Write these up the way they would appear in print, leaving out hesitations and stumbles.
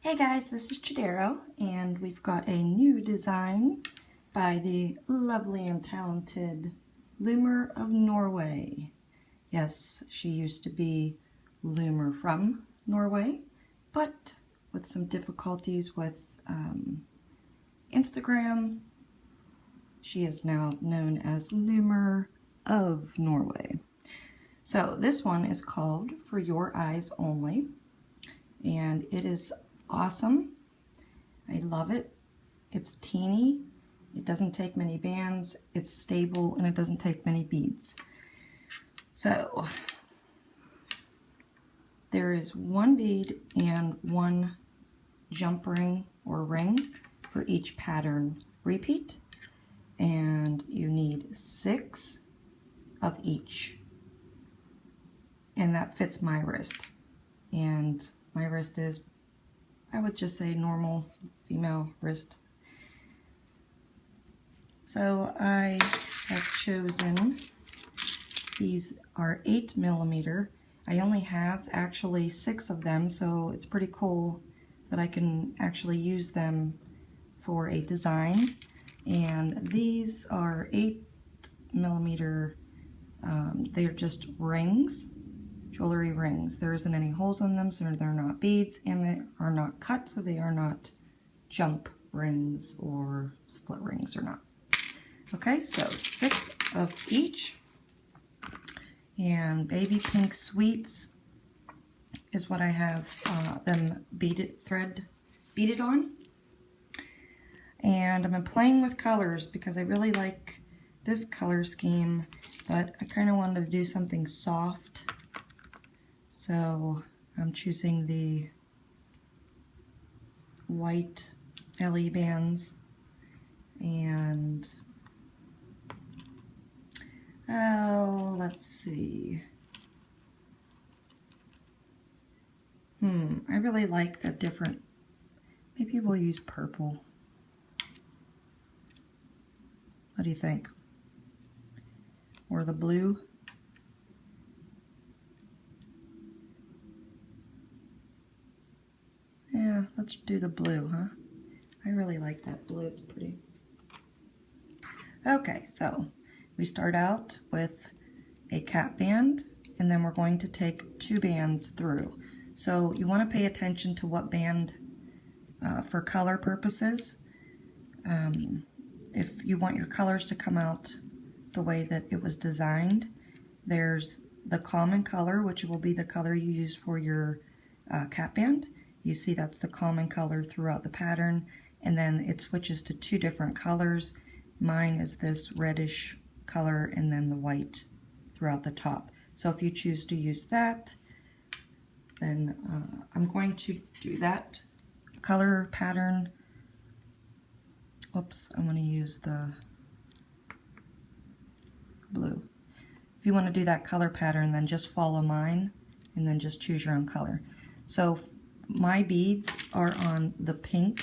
Hey guys, this is Chodaros, and we've got a new design by the lovely and talented loomer of Norway. Yes, she used to be loomer from Norway, but with some difficulties with Instagram, she is now known as Loomer of Norway. So this one is called For Your Eyes Only, and it is awesome. I love it. It's teeny, it doesn't take many bands, it's stable, and it doesn't take many beads. So there is one bead and one jump ring or ring for each pattern repeat, and you need 6 of each, and that fits my wrist. And my wrist is, I would just say, normal female wrist. So I have chosen, these are 8mm. I only have actually 6 of them, so it's pretty cool that I can actually use them for a design. And these are 8mm, they're just rings. Jewelry rings. There isn't any holes in them, so they're not beads, and they are not cut, so they are not jump rings or split rings or not. Okay, so 6 of each. And Baby Pink Sweets is what I have them beaded on. And I've been playing with colors because I really like this color scheme, but I kind of wanted to do something soft. So I'm choosing the white LE bands, and let's see. I really like the different, maybe we'll use purple. What do you think? Or the blue? Yeah, let's do the blue, huh? I really like that blue, it's pretty. Okay, so we start out with a cap band, and then we're going to take 2 bands through. So you want to pay attention to what band, for color purposes. If you want your colors to come out the way that it was designed, there's the common color, which will be the color you use for your cap band. You see that's the common color throughout the pattern, and then it switches to 2 different colors. Mine is this reddish color and then the white throughout the top. So if you choose to use that, then I'm going to do that color pattern. Oops, I'm going to use the blue. If you want to do that color pattern, then just follow mine and then just choose your own color. So my beads are on the pink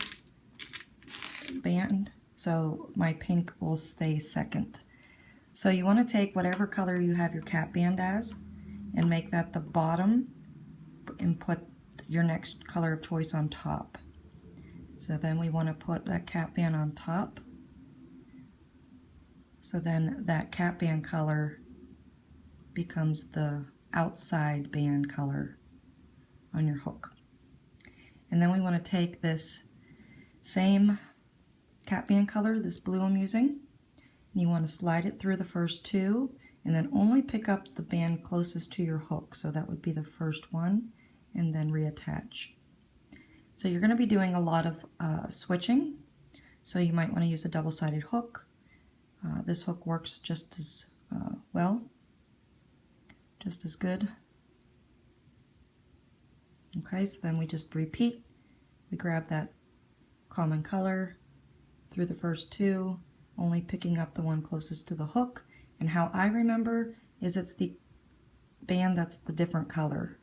band, so my pink will stay second. So you want to take whatever color you have your cap band as and make that the bottom and put your next color of choice on top. So then we want to put that cap band on top. So then that cap band color becomes the outside band color on your hook. And then we want to take this same cap band color, this blue I'm using, and you want to slide it through the first 2, and then only pick up the band closest to your hook. So that would be the first one, and then reattach. So you're going to be doing a lot of switching, so you might want to use a double-sided hook. This hook works just as well, just as good. Okay, so then we just repeat. We grab that common color through the first 2, only picking up the one closest to the hook. And how I remember is it's the band that's the different color,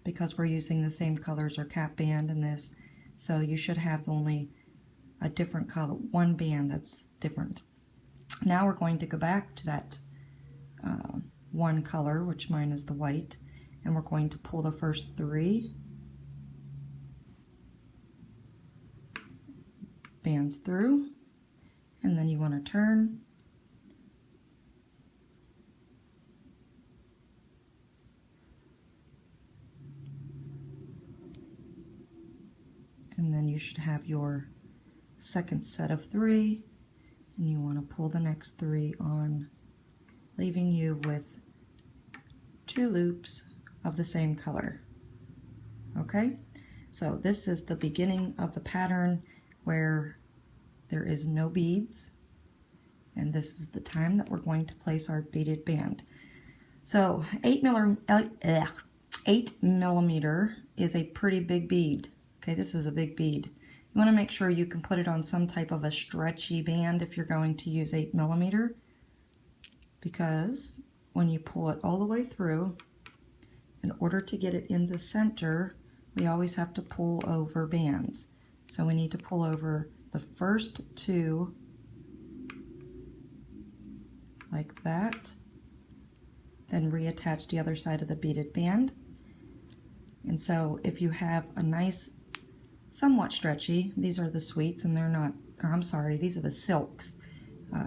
because we're using the same colors or cap band in this. So you should have only a different color, one band that's different. Now we're going to go back to that one color, which mine is the white, and we're going to pull the first 3 bands through, and then you want to turn. And then you should have your second set of 3, and you want to pull the next 3 on, leaving you with 2 loops of the same color. Okay, so this is the beginning of the pattern where there is no beads, and this is the time that we're going to place our beaded band. So 8 millimeter is a pretty big bead. Okay, this is a big bead. You want to make sure you can put it on some type of a stretchy band if you're going to use 8 millimeter, because when you pull it all the way through, in order to get it in the center, we always have to pull over bands. So we need to pull over the first 2 like that, then reattach the other side of the beaded band. And so if you have a nice, somewhat stretchy, these are the sweets and they're not, or I'm sorry, these are the silks.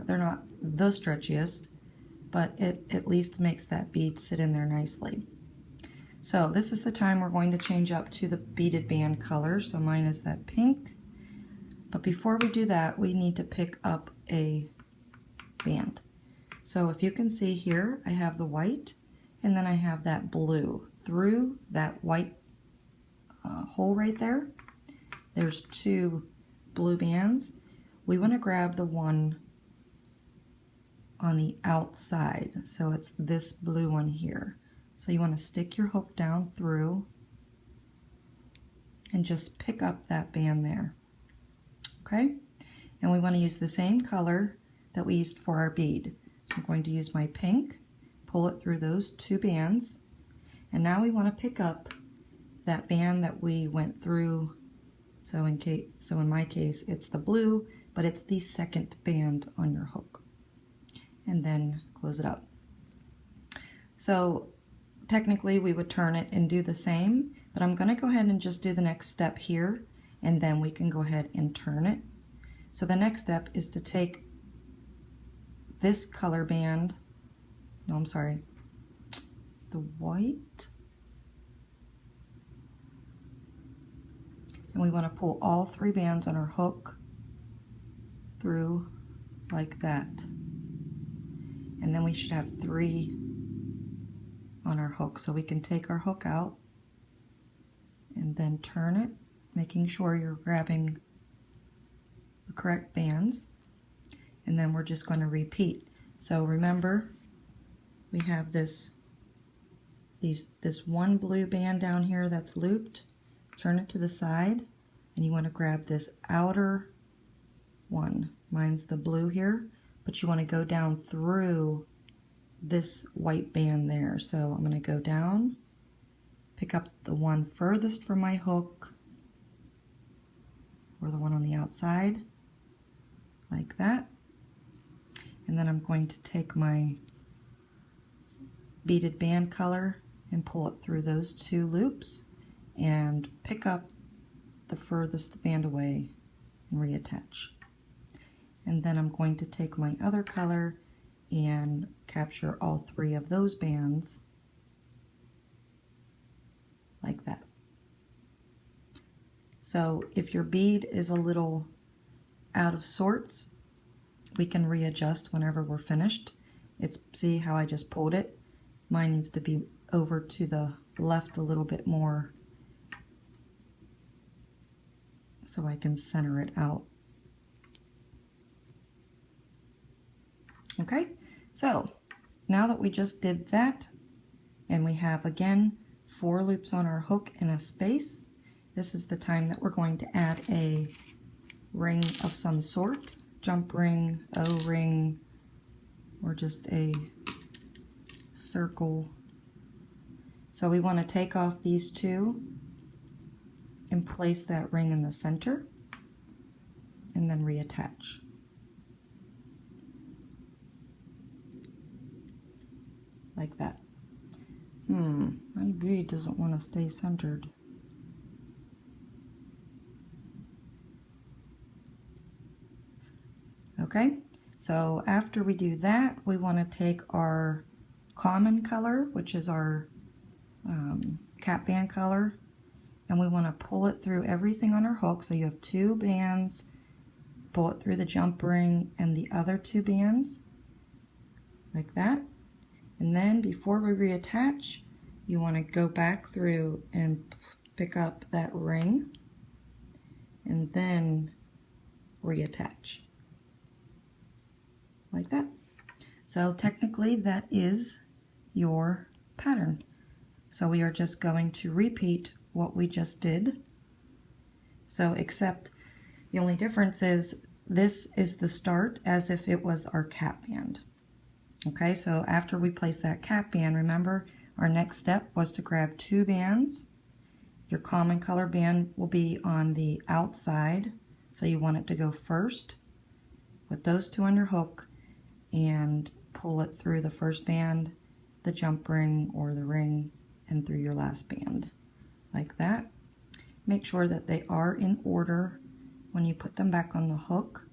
They're not the stretchiest, but it at least makes that bead sit in there nicely. So this is the time we're going to change up to the beaded band color. So mine is that pink. But before we do that, we need to pick up a band. So if you can see here, I have the white, and then I have that blue. Through that white hole right there, there's 2 blue bands. We want to grab the one on the outside. So it's this blue one here. So you want to stick your hook down through and just pick up that band there. Okay? And we want to use the same color that we used for our bead. So I'm going to use my pink, pull it through those 2 bands, and now we want to pick up that band that we went through. So in my case, it's the blue, but it's the second band on your hook. And then close it up. So technically we would turn it and do the same, but I'm going to go ahead and just do the next step here, and then we can go ahead and turn it. So the next step is to take this color band, no, I'm sorry, the white, and we want to pull all 3 bands on our hook through like that. And then we should have 3 on our hook. So we can take our hook out and then turn it, making sure you're grabbing the correct bands. And then we're just going to repeat. So remember, we have this one blue band down here that's looped. Turn it to the side, and you want to grab this outer one. Mine's the blue here, but you want to go down through this white band there. So I'm going to go down, pick up the one furthest from my hook, or the one on the outside, like that. And then I'm going to take my beaded band color and pull it through those 2 loops and pick up the furthest band away and reattach. And then I'm going to take my other color and capture all 3 of those bands like that. So if your bead is a little out of sorts, we can readjust whenever we're finished. See how I just pulled it? Mine needs to be over to the left a little bit more so I can center it out. Okay, so now that we just did that, and we have again 4 loops on our hook and a space, this is the time that we're going to add a ring of some sort, jump ring, O-ring, or just a circle. So we want to take off these 2 and place that ring in the center, and then reattach. Like that. My bead doesn't want to stay centered. . 'Cause Okay, so after we do that, we want to take our common color, which is our cap band color, and we want to pull it through everything on our hook. So you have 2 bands, pull it through the jump ring and the other 2 bands, like that. And then before we reattach, you want to go back through and pick up that ring and then reattach, like that. So technically that is your pattern. So we are just going to repeat what we just did. So except the only difference is this is the start as if it was our cap band. Okay, so after we place that cap band, remember our next step was to grab 2 bands. Your common color band will be on the outside, so you want it to go first. Put those 2 on your hook and pull it through the first band, the jump ring or the ring, and through your last band, like that. Make sure that they are in order when you put them back on the hook.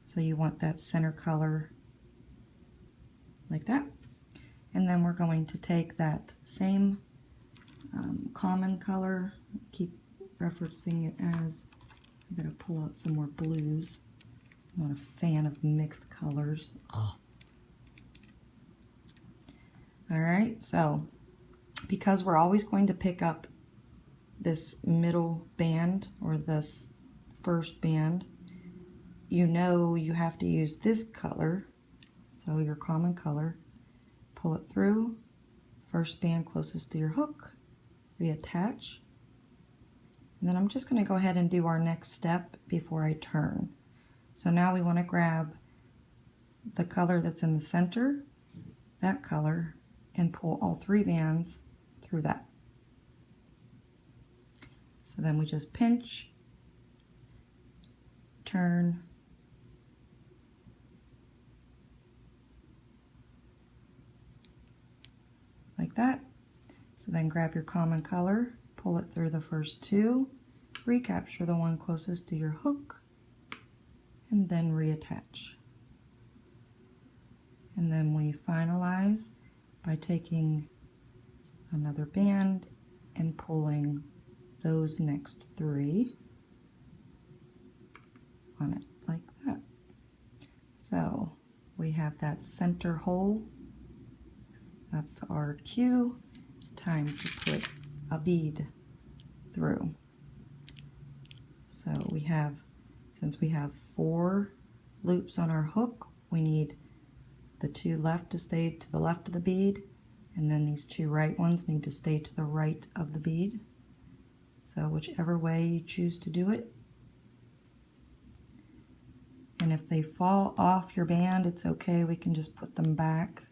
So you want that center color like that. And then we're going to take that same common color, keep referencing it as, I'm going to pull out some more blues. I'm not a fan of mixed colors. Ugh. Alright, so because we're always going to pick up this middle band or this first band, you know you have to use this color, so your common color, pull it through, first band closest to your hook, reattach, and then I'm just going to go ahead and do our next step before I turn. So now we want to grab the color that's in the center, that color, and pull all 3 bands through that. So then we just pinch, turn, like that. So then grab your common color, pull it through the first 2, recapture the one closest to your hook, and then reattach. And then we finalize by taking another band and pulling those next 3 on it, like that. So we have that center hole. That's our cue. It's time to put a bead through. So we have, since we have 4 loops on our hook, we need the 2 left to stay to the left of the bead, and then these 2 right ones need to stay to the right of the bead. So whichever way you choose to do it. And if they fall off your band, it's okay, we can just put them back.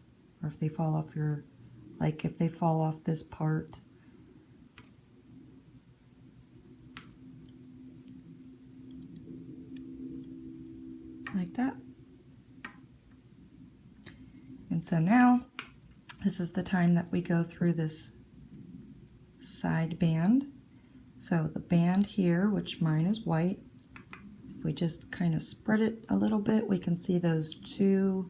Or if they fall off your, like if they fall off this part, like that. And so now, this is the time that we go through this side band. So the band here, which mine is white, if we just kind of spread it a little bit, we can see those 2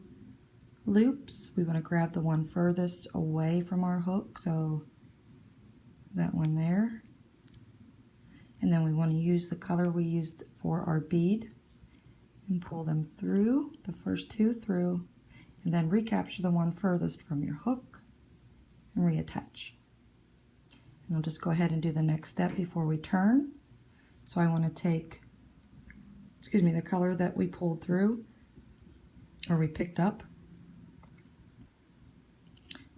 loops. We want to grab the one furthest away from our hook, so that one there. And then we want to use the color we used for our bead and pull them through, the first 2 through, and then recapture the one furthest from your hook and reattach. And I'll just go ahead and do the next step before we turn. So I want to take, the color that we pulled through, or we picked up,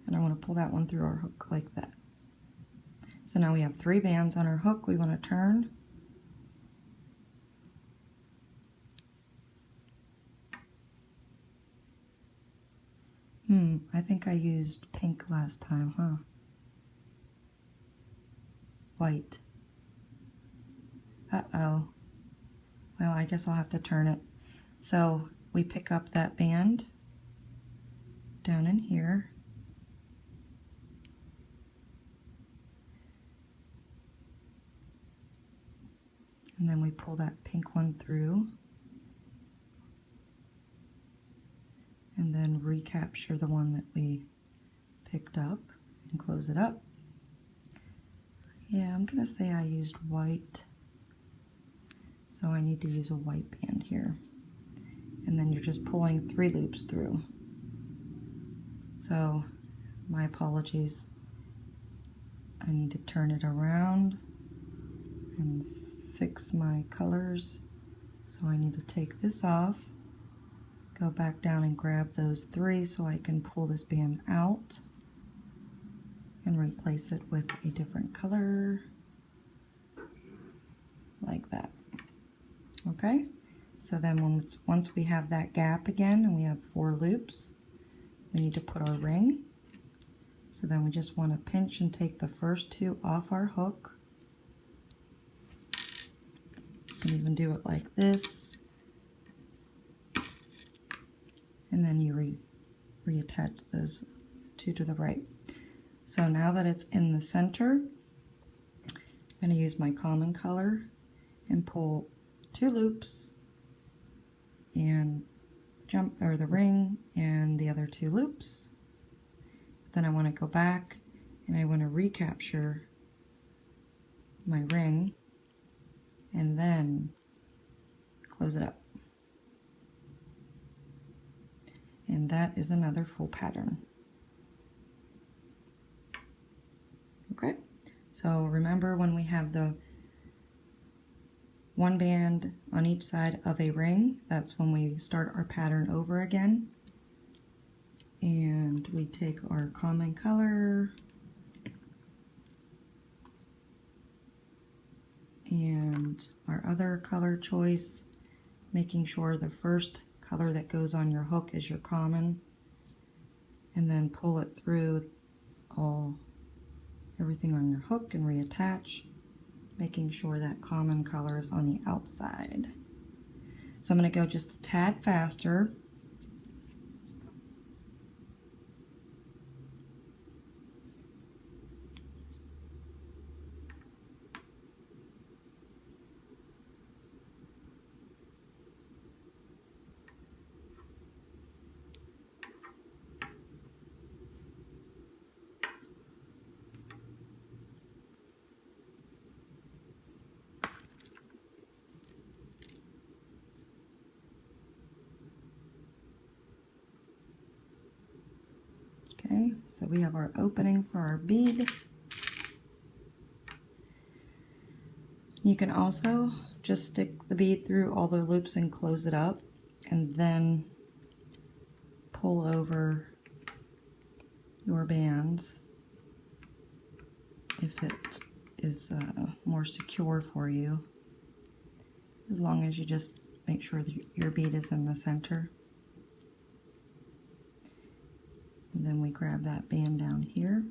and I want to pull that one through our hook like that. So now we have 3 bands on our hook. We want to turn. I think I used pink last time, huh? White. Uh-oh. Well, I guess I'll have to turn it. So we pick up that band down in here. And then we pull that pink one through. and then recapture the one that we picked up and close it up. Yeah, I'm gonna say I used white, so I need to use a white band here. And then you're just pulling 3 loops through. So, my apologies. I need to turn it around and fix my colors. So I need to take this off, go back down and grab those 3 so I can pull this band out and replace it with a different color, like that. Okay, so then once we have that gap again and we have 4 loops, we need to put our ring. So then we just want to pinch and take the first 2 off our hook. You can even do it like this. And then you reattach those 2 to the right. So now that it's in the center, I'm going to use my common color and pull 2 loops and the ring and the other 2 loops. Then I want to go back and I want to recapture my ring and then close it up. And that is another full pattern. Okay, so remember when we have the 1 band on each side of a ring, that's when we start our pattern over again. And we take our common color and our other color choice, making sure the first color that goes on your hook is your common, and then pull it through everything on your hook and reattach, making sure that common color is on the outside. So I'm going to go just a tad faster. Okay, so we have our opening for our bead. You can also just stick the bead through all the loops and close it up, and then pull over your bands if it is more secure for you, as long as you just make sure that your bead is in the center. And then we grab that band down here.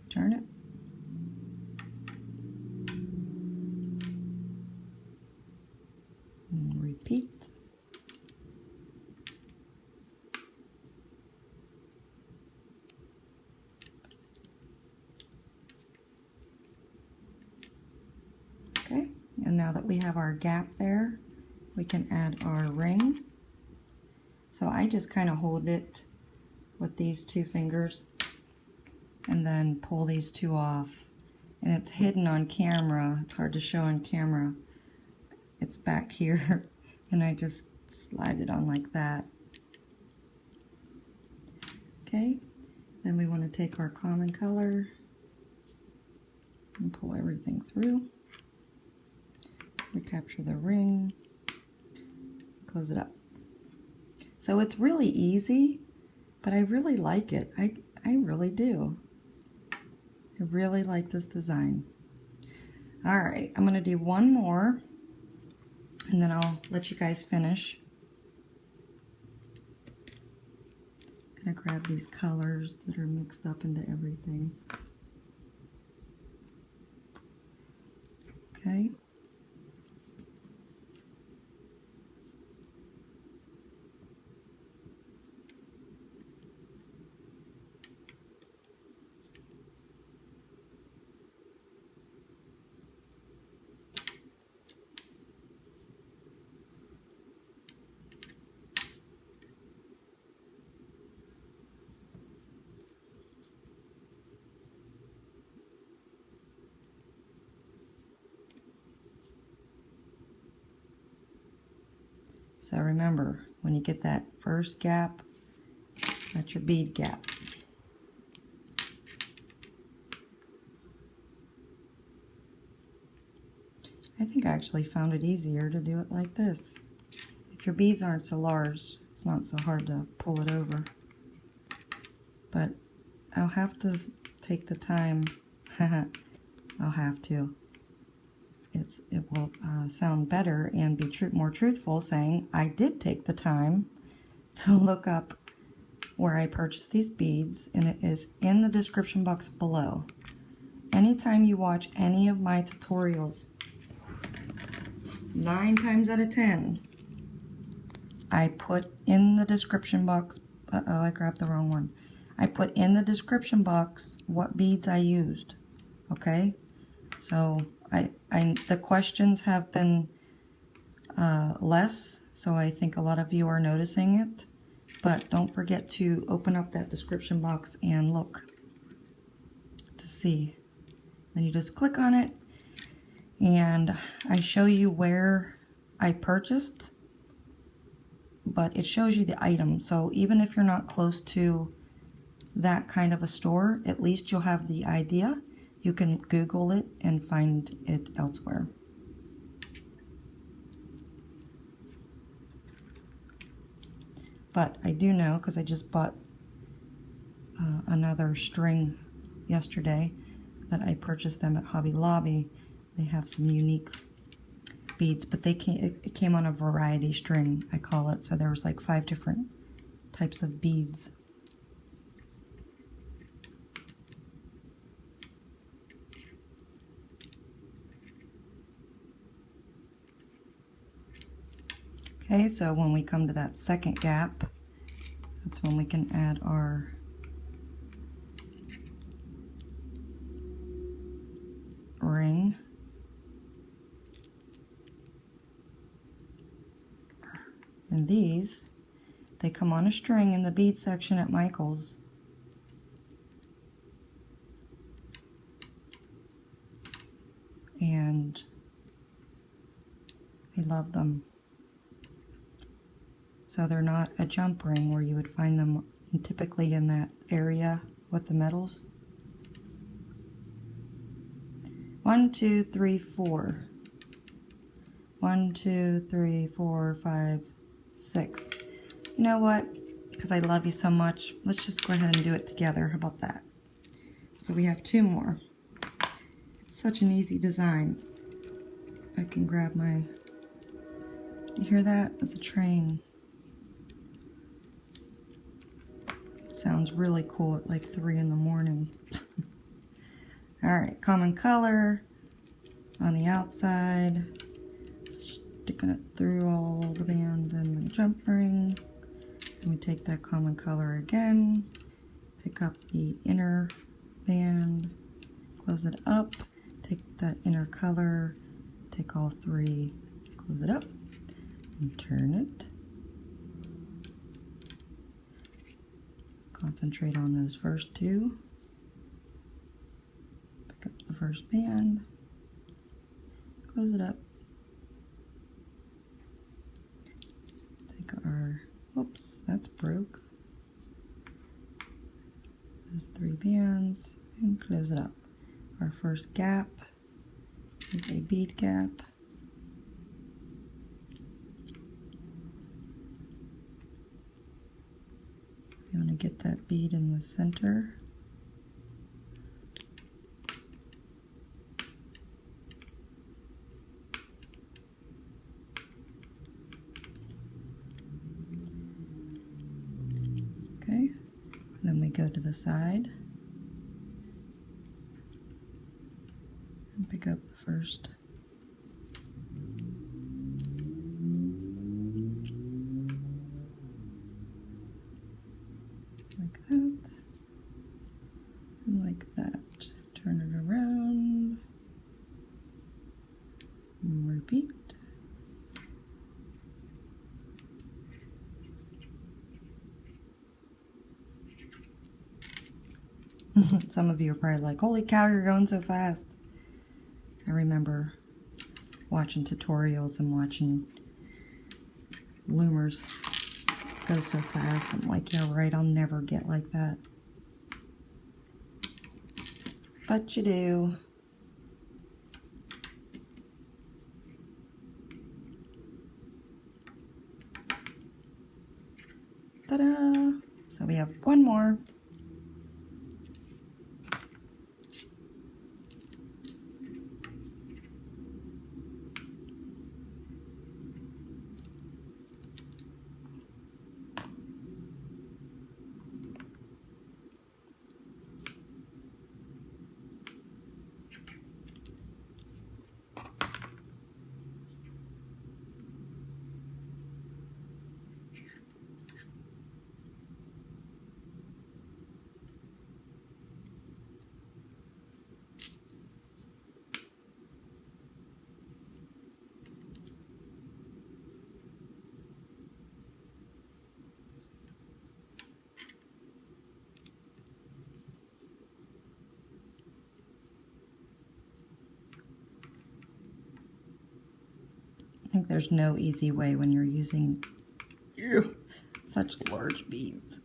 Turn it. And repeat. Okay, and now that we have our gap there, we can add our ring. So I just kind of hold it with these 2 fingers and then pull these 2 off. And it's hidden on camera. It's hard to show on camera. It's back here. And I just slide it on like that. Okay, then we want to take our common color and pull everything through. Recapture the ring, close it up. So it's really easy, but I really like it. I really do. I really like this design. All right, I'm going to do one more, and then I'll let you guys finish. I'm going to grab these colors that are mixed up into everything. Okay. So remember, when you get that first gap, that's your bead gap. I think I actually found it easier to do it like this. If your beads aren't so large, it's not so hard to pull it over. But I'll have to take the time. I'll have to. It will sound better and be more truthful saying I did take the time to look up where I purchased these beads, and it is in the description box below. Anytime you watch any of my tutorials, 9 times out of 10, I put in the description box, uh-oh, I grabbed the wrong one. I put in the description box what beads I used, okay? So the questions have been less, so I think a lot of you are noticing it. But don't forget to open up that description box and look to see. Then you just click on it, and I show you where I purchased, but it shows you the item. So even if you're not close to that kind of a store, at least you'll have the idea. You can Google it and find it elsewhere. But I do know, because I just bought another string yesterday, that I purchased them at Hobby Lobby. They have some unique beads, but it came on a variety string, I call it. So there was like 5 different types of beads. Okay, so when we come to that second gap, that's when we can add our ring. And these, they come on a string in the bead section at Michael's. And I love them. So they're not a jump ring where you would find them typically in that area with the metals. 1, 2, 3, 4. 1, 2, 3, 4, 5, 6. You know what? Because I love you so much, let's just go ahead and do it together. How about that? So we have 2 more. It's such an easy design. I can grab my... You hear that? That's a train. Sounds really cool at like 3 in the morning. Alright, common color on the outside, sticking it through all the bands and the jump ring. And we take that common color again, pick up the inner band, close it up, take that inner color, take all 3, close it up, and turn it. Concentrate on those first 2. Pick up the first band, close it up. Take our, whoops, that's broke. Those 3 bands and close it up. Our first gap is a bead gap. You want to get that bead in the center. Okay, then we go to the side and pick up the first. Like that, and like that. Turn it around, and repeat. Some of you are probably like, holy cow, you're going so fast. I remember watching tutorials and watching Loomers go so fast. I'm like, yeah, right, I'll never get like that. But you do. Ta-da! So we have one more. I think there's no easy way when you're using such large beads.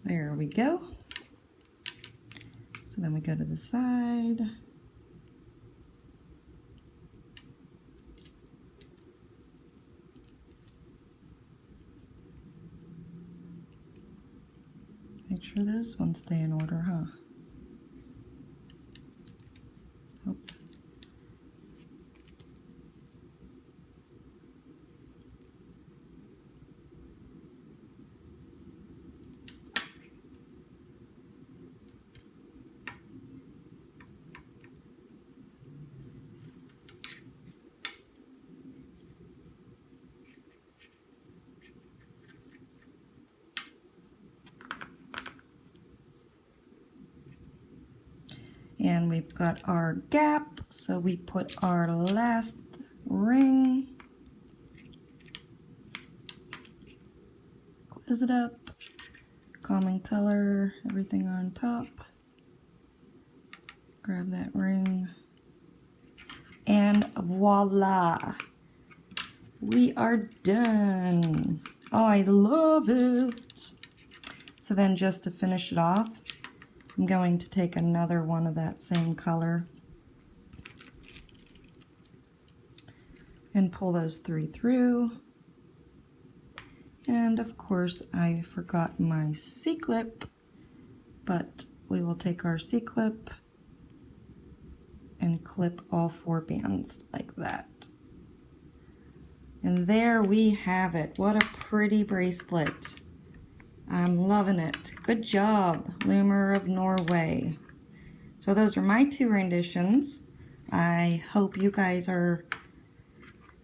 There we go. So then we go to the side. Make sure those ones stay in order, huh? Oh. And we've got our gap, so we put our last ring, close it up, common color, everything on top, grab that ring, and voila, we are done. Oh, I love it. So then just to finish it off, I'm going to take another one of that same color and pull those 3 through. And of course I forgot my C-clip, but we will take our C-clip and clip all 4 bands like that. And there we have it. What a pretty bracelet. I'm loving it. Good job, Loomer of Norway. So those are my 2 renditions. I hope you guys are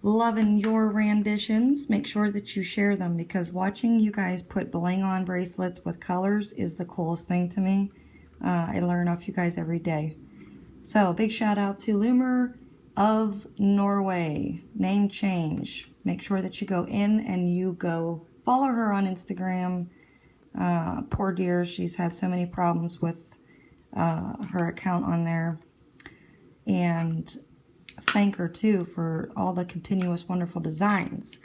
loving your renditions. Make sure that you share them, because watching you guys put bling on bracelets with colors is the coolest thing to me. I learn off you guys every day. So big shout out to Loomer of Norway. Name change. Make sure that you go in and you go follow her on Instagram. Poor dear, she's had so many problems with her account on there. And thank her too for all the continuous wonderful designs.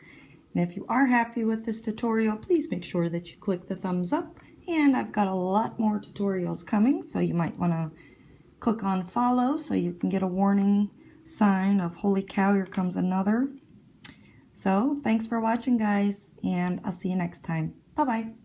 And if you are happy with this tutorial, please make sure that you click the thumbs up. And I've got a lot more tutorials coming, so you might want to click on follow so you can get a warning sign of holy cow, here comes another. So thanks for watching, guys, and I'll see you next time. Bye-bye.